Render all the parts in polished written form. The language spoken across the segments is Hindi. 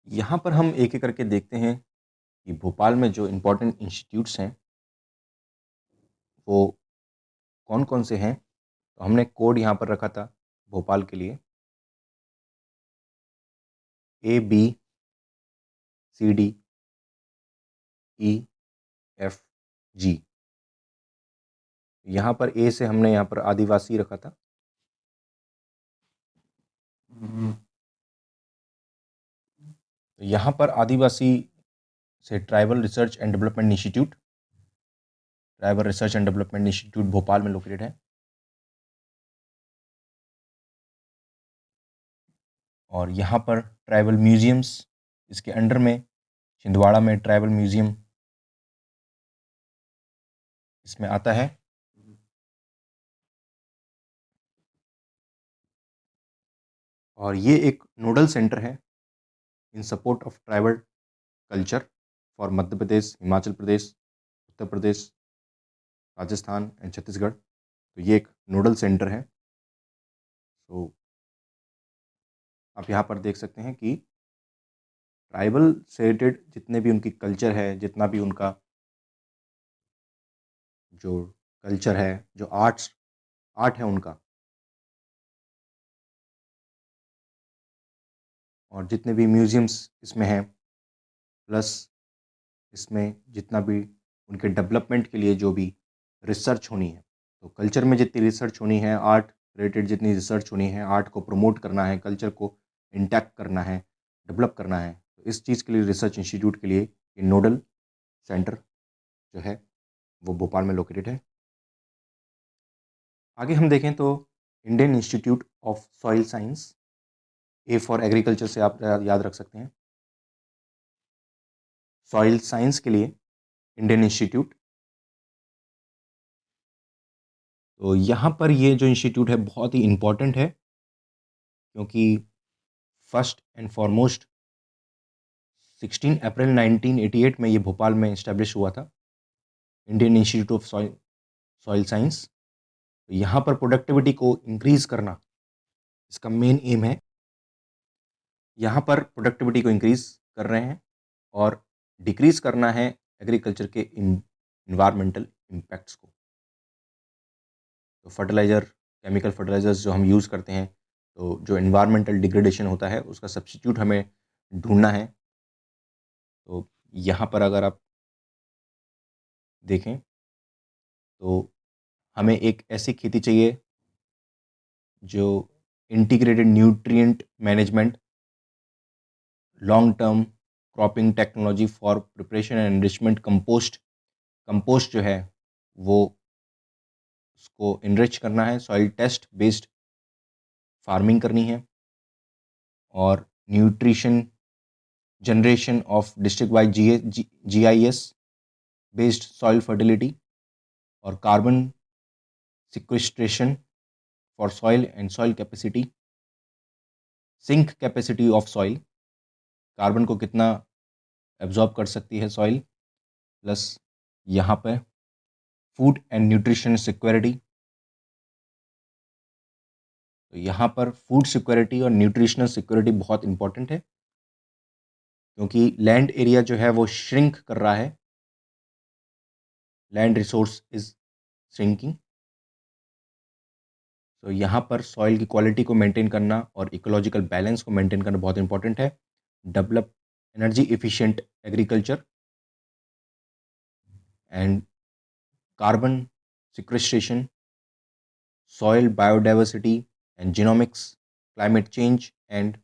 यहाँ पर हम एक-एक करके देखते हैं कि भोपाल में जो इम्पोर्टेंट इंस्टीट्यूट्स हैं, वो कौन-कौन से हैं। तो हमने कोड यहाँ पर रखा था भोपाल के लिए ABCDEFG। यहाँ पर ए से हमने यहाँ पर आदिवासी रखा था। तो यहाँ पर आदिवासी से tribal research and development institute, tribal research and development institute Bhopal में लोकेटेड है। और यहाँ पर ट्राइबल म्यूजियम्स इसके अंडर में छिंदवाड़ा में ट्राइबल म्यूजियम इसमें आता है। और ये एक नोडल सेंटर है इन support of tribal culture for Madhya Pradesh, Himachal Pradesh, Uttar Pradesh, Rajasthan and Chhattisgarh. तो ये एक नोडल सेंटर है। तो आप यहाँ पर देख सकते हैं कि ट्राइबल से रिलेटेड जितने भी उनकी कल्चर है, जितना भी उनका जो कल्चर है, जो आर्ट है उनका, और जितने भी म्यूजियम्स इसमें हैं, प्लस इसमें जितना भी उनके डेवलपमेंट के लिए जो भी रिसर्च होनी है, तो कल्चर में जितनी रिसर्च होनी है, आर्ट रिलेटेड जितनी रिसर्च होनी है, आर्ट को प्रमोट करना है, कल्चर को इंटैक्ट करना है, डेवलप करना है, तो इस चीज़ के लिए रिसर्च इंस्टीट्यूट के लिए ये नोडल सेंटर जो है वो भोपाल में लोकेटेड है। आगे हम देखें तो Indian institute of soil science, A for agriculture से आप याद रख सकते हैं। सॉइल साइंस के लिए इंडियन इंस्टीट्यूट। तो यहाँ पर ये जो इंस्टीट्यूट है बहुत ही इम्पोर्टेंट है, क्योंकि फर्स्ट एंड फॉरमोस्ट 16 अप्रैल 1988 में ये भोपाल में इस्टेब्लिश हुआ था, Indian institute of soil science. तो यहाँ पर प्रोडक्टिविटी को इंक्रीज़ करना इसका मेन एम है। यहाँ पर प्रोडक्टिविटी को इंक्रीज़ कर रहे हैं और डिक्रीज़ करना है एग्रीकल्चर के इन्वायरमेंटल इम्पैक्ट्स को। तो फर्टिलाइज़र, केमिकल फर्टिलाइज़र्स जो हम यूज़ करते हैं, तो जो एनवायरमेंटल डिग्रेडेशन होता है उसका सब्स्टिट्यूट हमें ढूंढना है। तो यहाँ पर अगर आप देखें तो हमें एक ऐसी खेती चाहिए जो integrated nutrient management, long term cropping technology for preparation and enrichment, compost जो है वो उसको इनरिच करना है, सॉइल टेस्ट बेस्ड फार्मिंग करनी है, और nutrition generation of district wise GIS based soil fertility, और carbon sequestration for soil and soil capacity, sink capacity of soil, carbon को कितना एब्जॉर्ब कर सकती है सॉइल, प्लस यहाँ पे फूड एंड न्यूट्रिशन सिक्योरिटी। तो यहाँ पर फूड सिक्योरिटी और न्यूट्रिशनल सिक्योरिटी बहुत इंपॉर्टेंट है, क्योंकि लैंड एरिया जो है वो श्रिंक कर रहा है, लैंड रिसोर्स इज श्रिंकिंग। तो यहाँ पर सॉइल की क्वालिटी को मेंटेन करना और इकोलॉजिकल बैलेंस को मेंटेन करना बहुत इंपॉर्टेंट है। Develop energy efficient agriculture and carbon sequestration, soil biodiversity and genomics, climate change and,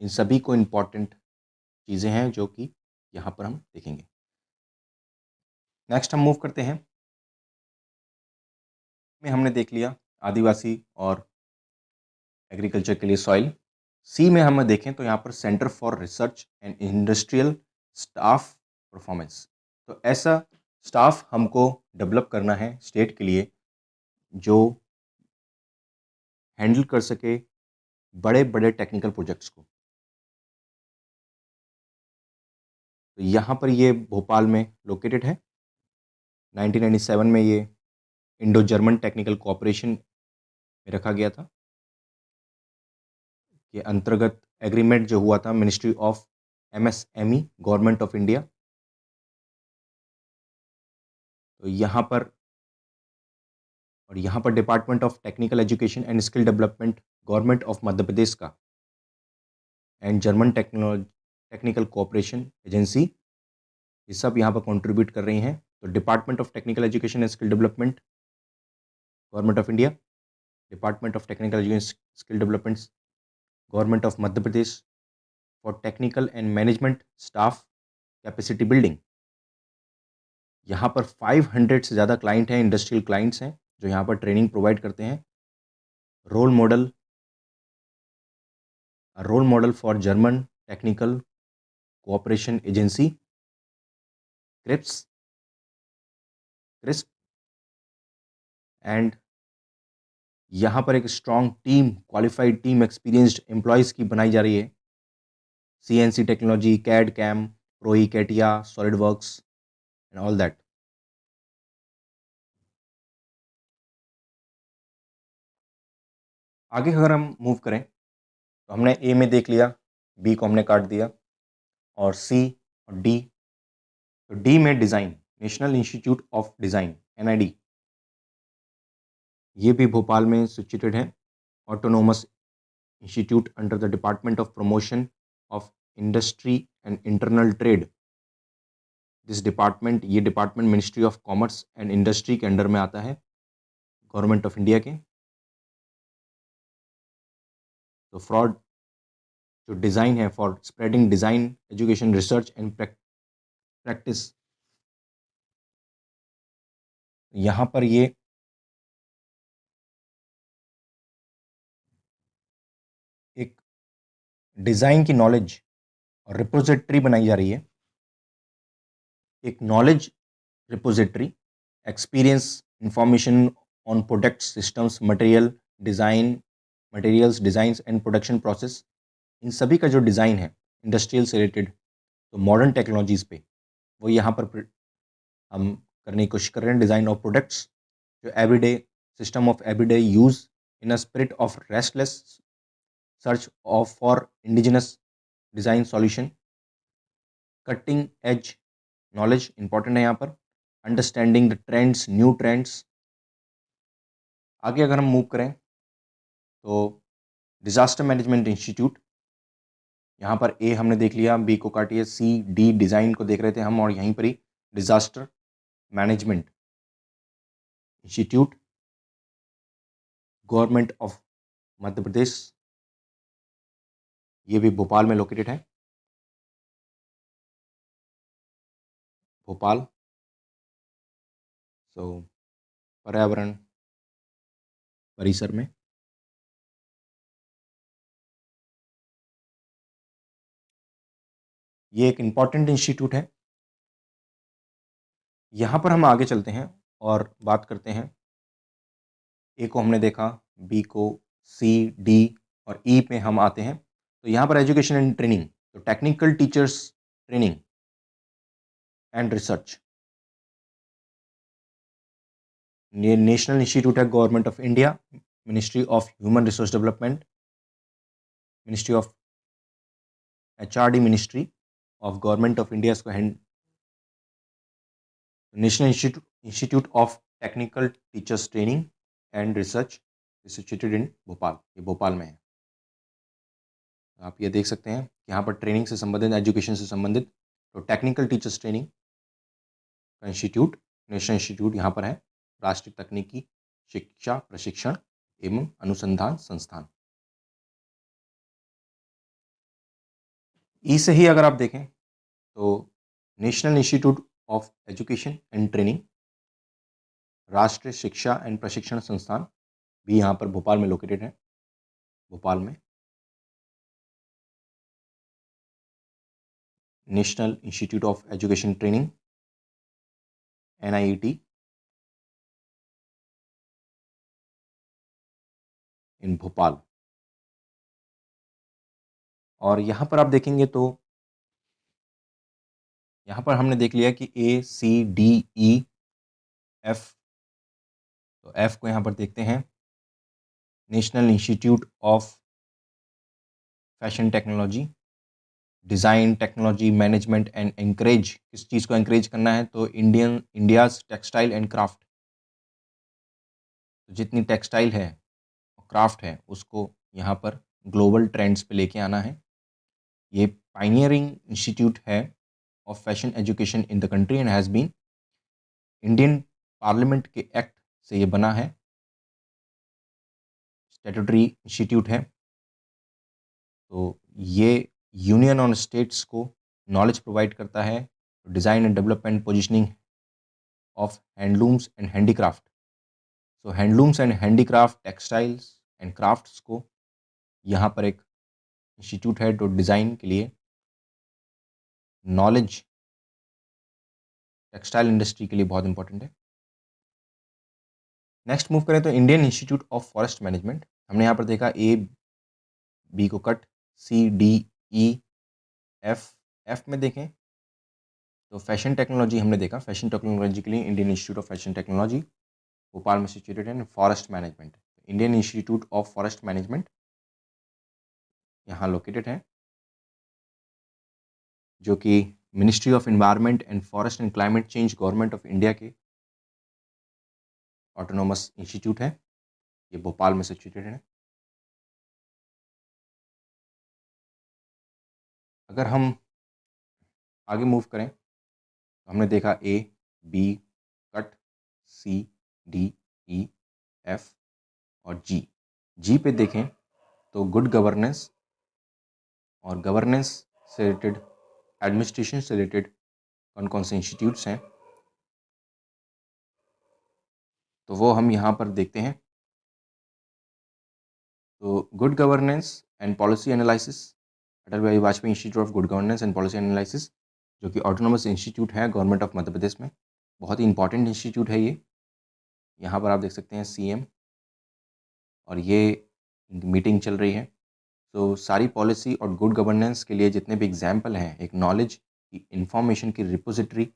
इन सभी को इम्पॉर्टेंट चीज़ें हैं जो कि यहाँ पर हम देखेंगे। नेक्स्ट हम मूव करते हैं। में हमने देख लिया आदिवासी और एग्रीकल्चर के लिए सॉइल। सी में हम देखें तो यहाँ पर centre for research and industrial staff performance. तो ऐसा स्टाफ हमको डेवलप करना है स्टेट के लिए जो हैंडल कर सके बड़े बड़े टेक्निकल प्रोजेक्ट्स को। तो यहाँ पर ये भोपाल में लोकेटेड है। 1997 में ये इंडो जर्मन टेक्निकल कोऑपरेशन में रखा गया था। के अंतर्गत एग्रीमेंट जो हुआ था ministry of MSME government of India. तो यहाँ पर department of technical education and skill development government of Madhya Pradesh का, and German technical cooperation agency, ये सब यहाँ पर कंट्रीब्यूट कर रही हैं। तो department of technical education and skill development government of India, department of technical education skill development government of Madhya Pradesh for technical and management staff capacity building. यहाँ पर 500 से ज़्यादा क्लाइंट हैं, इंडस्ट्रियल क्लाइंट्स हैं, जो यहाँ पर ट्रेनिंग प्रोवाइड करते हैं। Role model for German technical cooperation agency CRISP. And यहाँ पर एक strong team, qualified team, experienced employees की बनाई जा रही है। CNC technology, CAD CAM, Pro E, CATIA, SolidWorks and all that. आगे अगर हम मूव करें तो हमने ए में देख लिया, बी को हमने काट दिया, और सी और डी। तो डी में design, national institute of design NID, ये भी भोपाल में सिचुएटेड है। Autonomous institute under the department of promotion of industry and internal trade. ये department ministry of commerce and industry के अंडर में आता है, गवर्नमेंट ऑफ इंडिया के। तो फ्रॉड जो डिज़ाइन है, for spreading design education research and practice, यहाँ पर ये एक डिज़ाइन की नॉलेज और रिपोजिटरी बनाई जा रही है। एक knowledge repository, experience, information on product systems, materials, designs and production process, इन सभी का जो डिज़ाइन है इंडस्ट्रियल से रिलेटेड, तो मॉडर्न टेक्नोलॉजीज़ पे, वो यहाँ पर हम करने की कोशिश कर रहे हैं। डिज़ाइन ऑफ प्रोडक्ट्स जो everyday system of everyday use in a spirit of restless search of for indigenous design solution. Cutting edge knowledge important है यहाँ पर। Understanding the trends, new trends. आगे अगर हम मूव करें तो डिज़ास्टर मैनेजमेंट इंस्टीट्यूट, यहाँ पर ए हमने देख लिया, बी को काटिए, सी डी डिज़ाइन को देख रहे थे हम, और यहीं पर ही disaster management institute government of Madhya Pradesh, ये भी भोपाल में लोकेटेड है, भोपाल। सो पर्यावरण परिसर में। ये एक इम्पॉर्टेंट इंस्टीट्यूट है। यहाँ पर हम आगे चलते हैं और बात करते हैं। ए को हमने देखा, बी को, सी डी और ई पे हम आते हैं। तो यहाँ पर एजुकेशन एंड ट्रेनिंग, तो technical teachers training and research, ये नेशनल इंस्टीट्यूट है government of India, ministry of human resource development, ministry of HRD, ministry of government of India इसको hand. National institute of technical teachers training and research situated in Bhopal, ये भोपाल में है। आप ये देख सकते हैं यहाँ पर ट्रेनिंग से संबंधित, एजुकेशन से संबंधित, तो टेक्निकल टीचर्स ट्रेनिंग का इंस्टीट्यूट, नेशनल इंस्टीट्यूट यहाँ पर है, राष्ट्रीय तकनीकी शिक्षा प्रशिक्षण एवं अनुसंधान संस्थान। ई से ही अगर आप देखें तो national institute of education and training, राष्ट्रीय शिक्षा एंड प्रशिक्षण संस्थान, भी यहाँ पर भोपाल में लोकेटेड है, भोपाल में। National institute of education training NIET इन भोपाल। और यहाँ पर आप देखेंगे तो यहाँ पर हमने देख लिया कि ACDEF, तो F को यहाँ पर देखते हैं, national institute of fashion technology, design, technology, management and encourage, किस चीज़ को एनकरेज करना है, तो इंडियाज़ टेक्सटाइल एंड क्राफ्ट, तो जितनी टेक्सटाइल है और क्राफ्ट है उसको यहाँ पर ग्लोबल ट्रेंड्स पे लेके आना है। ये पायनियरिंग इंस्टीट्यूट है of fashion education in the country and has been Indian parliament के एक्ट से ये बना है, स्टैट्यूटरी इंस्टीट्यूट है। तो ये यूनियन ऑन स्टेट्स को नॉलेज प्रोवाइड करता है, design and development positioning of handlooms and handicraft. So handlooms and handicraft, textiles and crafts को यहाँ पर एक इंस्टीट्यूट है जो डिज़ाइन के लिए, नॉलेज टेक्सटाइल इंडस्ट्री के लिए बहुत इंपॉर्टेंट है। नेक्स्ट मूव करें तो Indian institute of Forest Management. हमने यहाँ पर देखा ए बी को cut, C D E F, F में देखें तो फैशन टेक्नोलॉजी हमने देखा, फैशन टेक्नोलॉजी के लिए Indian institute of fashion technology Bhopal में सिचुएटेड है। Forest management, Indian institute of Forest management यहाँ लोकेटेड है, जो कि ministry of environment and forest and climate change, government of India के ऑटोनोमस इंस्टीट्यूट है। ये भोपाल में सिचुएटेड है। अगर हम आगे मूव करें तो हमने देखा A B cut, C D E F और जी। जी पे देखें तो गुड गवर्नेंस और गवर्नेंस से रिलेटेड, एडमिनिस्ट्रेशन से रिलेटेड कौन कौन से इंस्टीट्यूट्स हैं, तो वो हम यहाँ पर देखते हैं। तो good governance and policy analysis, Atal Bihari Vajpayee institute of good governance and policy analysis, जो कि ऑटोनोमस इंस्टीट्यूट है गवर्नमेंट ऑफ मध्य प्रदेश में। बहुत ही इंपॉर्टेंट इंस्टीट्यूट है ये। यहाँ पर आप देख सकते हैं सीएम, और ये मीटिंग चल रही है। तो सारी पॉलिसी और गुड गवर्नेंस के लिए जितने भी एग्जाम्पल हैं, एक नॉलेज की, इंफॉर्मेशन की रिपोजिटरी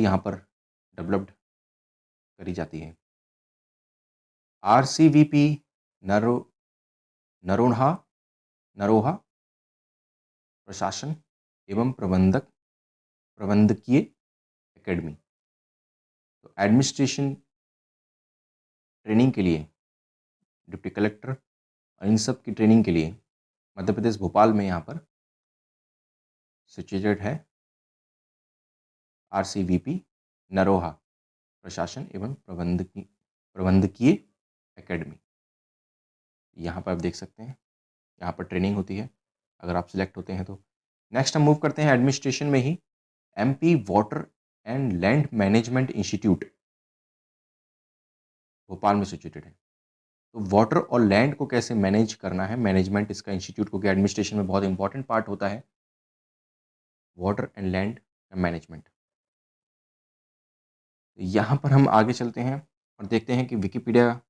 यहाँ पर डेवलप्ड करी जाती है। RCVP नरोहा नरोहा प्रशासन एवं प्रबंधकीय एकेडमी, तो एडमिनिस्ट्रेशन ट्रेनिंग के लिए डिप्टी कलेक्टर और इन सब की ट्रेनिंग के लिए मध्य प्रदेश भोपाल में यहाँ पर सिचुएटेड है RCVP नरोहा प्रशासन एवं प्रबंधकीय एकेडमी। यहाँ पर आप देख सकते हैं, यहाँ पर ट्रेनिंग होती है अगर आप सिलेक्ट होते हैं तो। नेक्स्ट हम मूव करते हैं एडमिनिस्ट्रेशन में ही, MP water and land management institute Bhopal में सिचुएटेड है। तो वाटर और लैंड को कैसे मैनेज करना है, मैनेजमेंट इसका इंस्टीट्यूट, क्योंकि एडमिनिस्ट्रेशन में बहुत इंपॉर्टेंट पार्ट होता है वाटर एंड लैंड का मैनेजमेंट। यहाँ पर हम आगे चलते हैं और देखते हैं कि विकिपीडिया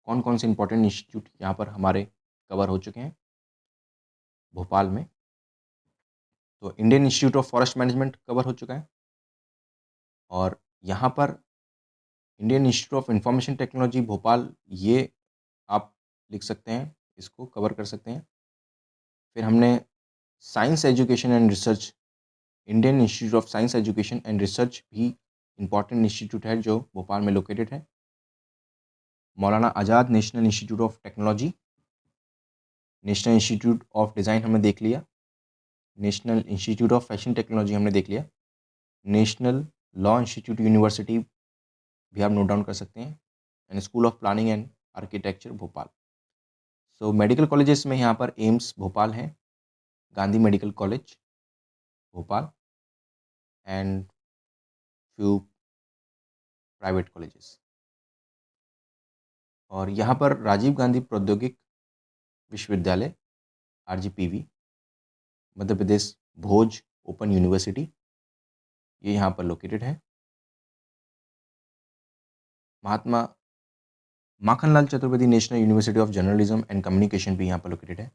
कौन कौन से इंपॉर्टेंट इंस्टीट्यूट यहाँ पर हमारे कवर हो चुके हैं भोपाल में। तो Indian institute of Forest management cover हो चुका है, और यहाँ पर Indian institute of information technology Bhopal, ये आप लिख सकते हैं, इसको कवर कर सकते हैं। फिर हमने science education and research, Indian institute of science education and research भी इंपॉर्टेंट इंस्टीट्यूट है जो भोपाल में लोकेटेड है। Maulana Azad national institute of technology, national institute of design हमने देख लिया, national institute of fashion technology हमने देख लिया, नेशनल लॉ इंस्टीट्यूट यूनिवर्सिटी भी आप नोट डाउन कर सकते हैं, and school of planning and architecture Bhopal. So medical colleges में यहाँ पर एम्स भोपाल है, Gandhi medical college Bhopal and few private colleges. और यहाँ पर राजीव गांधी प्रौद्योगिक विश्वविद्यालय RGPV, Madhya Pradesh Bhoj open university, ये यहाँ पर लोकेटेड है। Mahatma Makhanlal Chaturvedi national university of journalism and communication भी यहाँ पर लोकेटेड है।